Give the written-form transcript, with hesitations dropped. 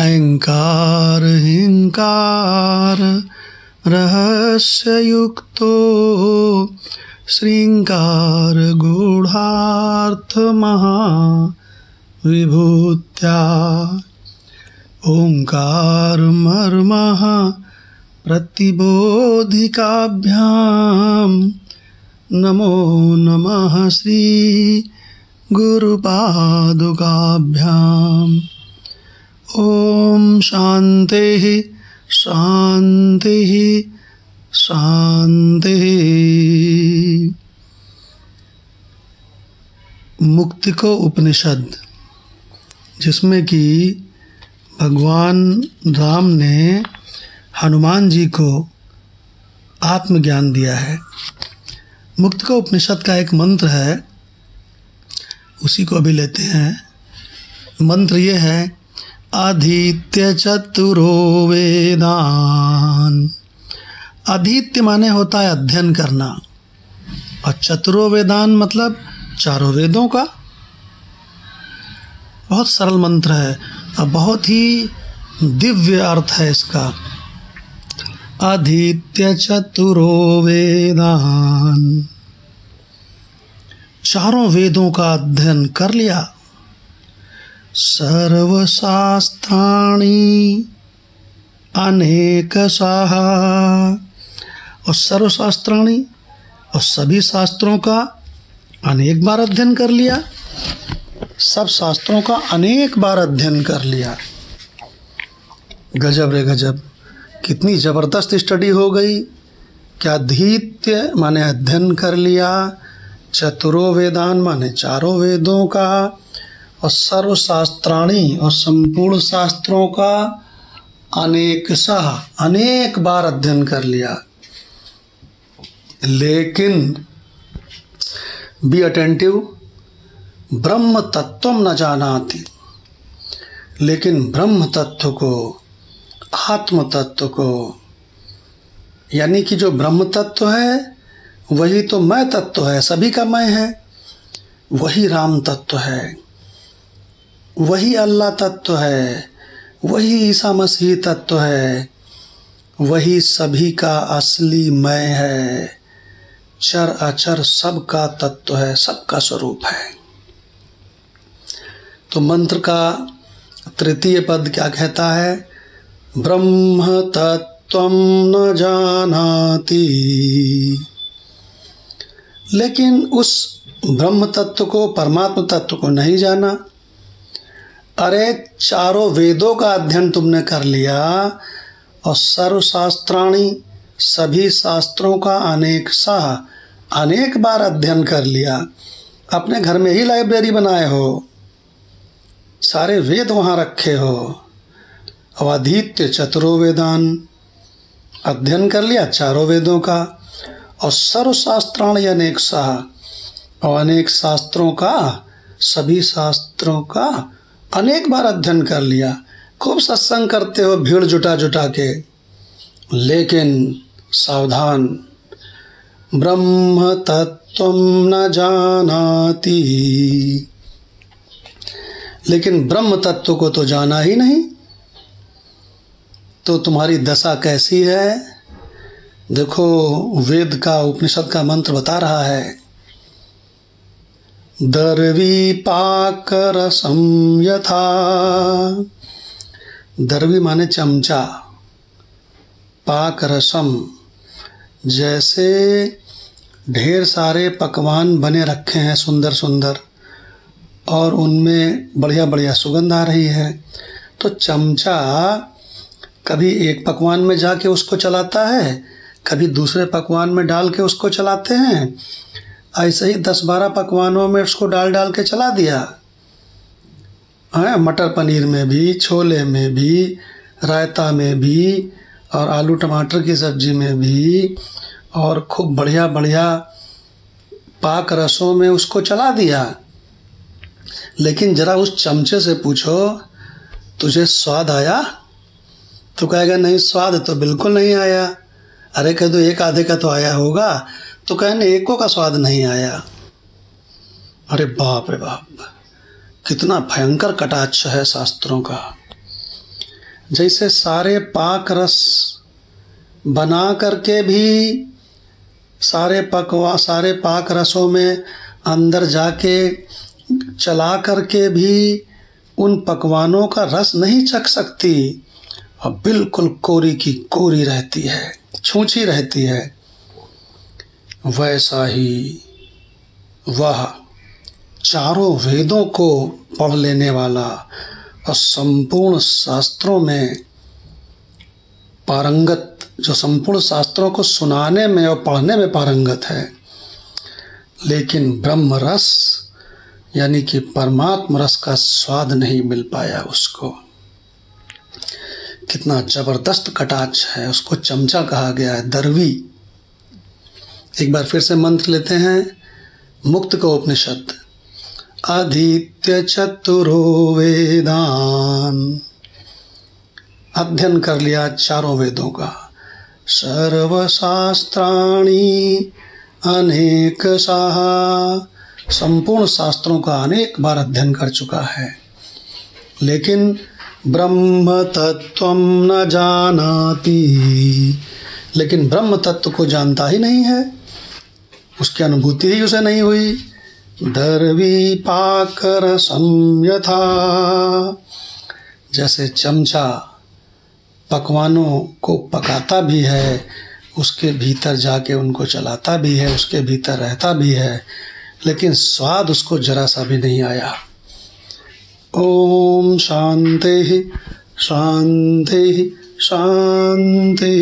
ऐङ्कार हिंकार रहस्ययुक्तो श्रृंगार गूढ़ार्थ महाविभूत्या ओंकार मर्मः प्रतिबोधिकाभ्यां नमो नमः श्री गुरुपादुकाभ्याम् ओम शांति शांति शांति। मुक्ति को उपनिषद, जिसमें कि भगवान राम ने हनुमान जी को आत्मज्ञान दिया है। मुक्ति को उपनिषद का एक मंत्र है, उसी को अभी लेते हैं। मंत्र ये है, अधीत्य चतुरो वेदान। अधीत्य माने होता है अध्ययन करना, और चतुरो वेदान मतलब चारों वेदों का। बहुत सरल मंत्र है और बहुत ही दिव्य अर्थ है इसका। अधीत्य चतुरो वेदान, चारों वेदों का अध्ययन कर लिया। सर्वशास्त्राणि अनेकशः, और सर्वशास्त्राणि और सभी शास्त्रों का अनेक बार अध्ययन कर लिया। सब शास्त्रों का अनेक बार अध्ययन कर लिया। गजब रे गजब, कितनी ज़बरदस्त स्टडी हो गई। क्या अधीत्य माने अध्ययन कर लिया, चतुरो वेदान माने चारों वेदों का, और सर्वशास्त्राणि और संपूर्ण शास्त्रों का अनेकशः अनेक बार अध्ययन कर लिया। लेकिन बी अटेंटिव, ब्रह्म तत्व न जानाति। लेकिन ब्रह्म तत्व को, आत्म तत्व को, यानी कि जो ब्रह्म तत्व है वही तो मैं तत्व है, सभी का मैं है। वही राम तत्व है, वही अल्लाह तत्व है, वही ईसा मसीह तत्व है, वही सभी का असली मैं है। चर अचर सबका तत्व है, सबका स्वरूप है। तो मंत्र का तृतीय पद क्या कहता है? ब्रह्म तत्वं न जानाति। लेकिन उस ब्रह्म तत्व को, परमात्मा तत्व को नहीं जाना। अरे चारों वेदों का अध्ययन तुमने कर लिया, और सर्वशास्त्राणि सभी शास्त्रों का अनेकशः अनेक बार अध्ययन कर लिया। अपने घर में ही लाइब्रेरी बनाए हो, सारे वेद वहाँ रखे हो। अधीत्य चतुरो वेदान, अध्ययन कर लिया चारों वेदों का, और सर्वशास्त्राणि अनेकशः, और अनेक शास्त्रों का, सभी शास्त्रों का अनेक बार अध्ययन कर लिया। खूब सत्संग करते हो भीड़ जुटा जुटा के, लेकिन सावधान, ब्रह्म तत्वं न जानाति। लेकिन ब्रह्म तत्व को तो जाना ही नहीं। तो तुम्हारी दशा कैसी है? देखो, वेद का, उपनिषद का मंत्र बता रहा है, दर्वीपाकरसं यथा। दर्वी माने चमचा, पाकरसम जैसे ढेर सारे पकवान बने रखे हैं सुंदर सुंदर, और उनमें बढ़िया बढ़िया सुगंध आ रही है। तो चमचा कभी एक पकवान में जाके उसको चलाता है, कभी दूसरे पकवान में डाल के उसको चलाते हैं। ऐसे ही 10-12 पकवानों में उसको डाल डाल के चला दिया है। मटर पनीर में भी, छोले में भी, रायता में भी, और आलू टमाटर की सब्जी में भी, और खूब बढ़िया बढ़िया पाक रसों में उसको चला दिया। लेकिन ज़रा उस चमचे से पूछो, तुझे स्वाद आया? तो कहेगा नहीं, स्वाद तो बिल्कुल नहीं आया। अरे कह दो एक आधे का तो आया होगा, तो कहने एको का स्वाद नहीं आया। अरे बाप रे बाप, कितना भयंकर कटाक्ष है शास्त्रों का। जैसे सारे पाक रस बना करके भी सारे पाक रसों में अंदर जाके चला करके भी उन पकवानों का रस नहीं चख सकती और बिल्कुल कोरी की कोरी रहती है, छूछी रहती है, वैसा ही वह चारों वेदों को पढ़ लेने वाला और संपूर्ण शास्त्रों में पारंगत, जो संपूर्ण शास्त्रों को सुनाने में और पढ़ने में पारंगत है, लेकिन ब्रह्म रस यानी कि परमात्म रस का स्वाद नहीं मिल पाया उसको। कितना जबरदस्त कटाक्ष है, उसको चमचा कहा गया है, दरवी। एक बार फिर से मंत्र लेते हैं, मुक्त का उपनिषद। अधीत्य चतुरो वेदान, अध्ययन कर लिया चारों वेदों का। सर्वशास्त्राणि अनेकशः, संपूर्ण शास्त्रों का अनेक बार अध्ययन कर चुका है, लेकिन ब्रह्म तत्वं न जानाति, लेकिन ब्रह्म तत्व को जानता ही नहीं है, उसकी अनुभूति ही उसे नहीं हुई। दर्वी पाकरसं यथा, जैसे चमचा पकवानों को पकाता भी है, उसके भीतर जाके उनको चलाता भी है, उसके भीतर रहता भी है, लेकिन स्वाद उसको जरा सा भी नहीं आया। ओम शांति शांति शांति।